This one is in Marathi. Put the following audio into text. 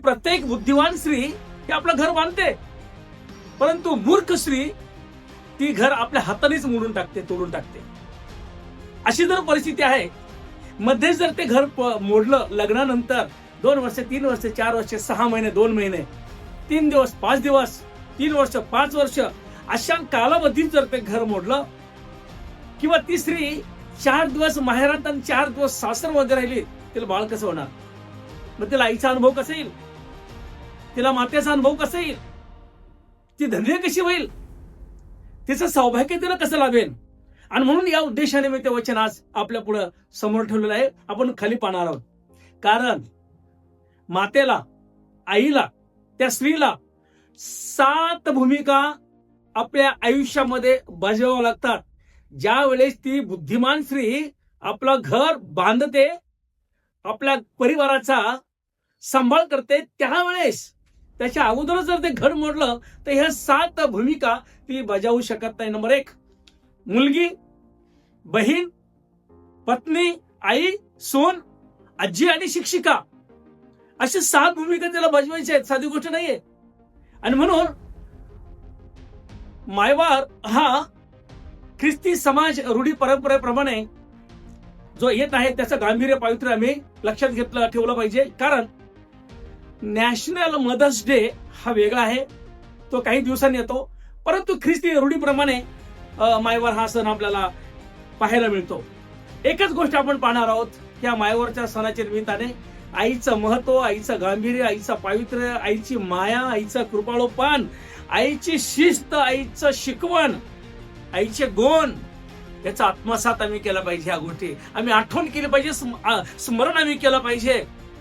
प्रत्येक बुद्धिवान स्त्री ही आपलं घर बांधते, परंतु मूर्ख स्त्री ती घर आपल्या हातानेच मोडून टाकते, तोडून टाकते. अशी जर परिस्थिती आहे, मध्ये जर ते घर मोडलं लग्नानंतर 2 वर्ष, 3 वर्ष, 4 वर्ष, 6 महिने, 2 महिने, 3 दिवस, 5 दिवस, 3 वर्ष, 5 वर्ष, अशा कालावधीत जर ते घर मोडलं, किंवा ती स्त्री 4 दिवस माहेरात आणि 4 दिवस सासरमध्ये राहिली, तिला बाळ कसं होणार? मग तिला आईचा अनुभव कसा येईल? तिला मातेचा अनुभव कसा येईल? ती धन्य कशी होईल? तिचं सौभाग्य तिला कसं लाभेल? आणि म्हणून या उद्देशाने मी ते वचन आज आपल्या पुढे समोर ठेवलेलं आहे. आपण खाली पाहणार आहोत. कारण मातेला, आईला, त्या स्त्रीला 7 भूमिका आपल्या आयुष्यामध्ये बजावाव्या लागतात. ज्या वेळेस ती बुद्धिमान स्त्री आपलं घर बांधते, आपल्या परिवाराचा सांभाळ करते, त्यावेळेस त्याच्या अगोदर जर ते घर मोडलं तर ह्या 7 भूमिका ती बजावू शकत नाही. नंबर 1, मुलगी, बहीण, पत्नी, आई, सून, आजी आणि शिक्षिका, अशा 7 भूमिका तिला बजवायच्या आहेत. साधी गोष्ट नाहीये. आणि म्हणून मायवार हा ख्रिस्ती समाज रूढी परंपरेप्रमाणे जो येत आहे त्याचं गांभीर्य, पावित्र्य आम्ही लक्षात ठेवलं पाहिजे. कारण नॅशनल मदर्स डे हा वेगळा आहे, तो काही दिवसांनी येतो, परंतु ख्रिस्ती रूढीप्रमाणे मायवार हा सण आपल्याला पाहायला मिळतो. एकच गोष्ट आपण पाहणार आहोत या मायवारच्या सणाच्या निमित्ताने: आईचं महत्व, आईचं गांभीर्य, आईचं पावित्र्य, आईची माया, आईचं कृपाळूपण, आईची शिस्त, आईचं शिकवण, आईचे गुण, याचा आत्मसात आम्ही केला पाहिजे. ह्या गोष्टी आम्ही आठवण केली पाहिजे, स्मरण आम्ही केलं पाहिजे.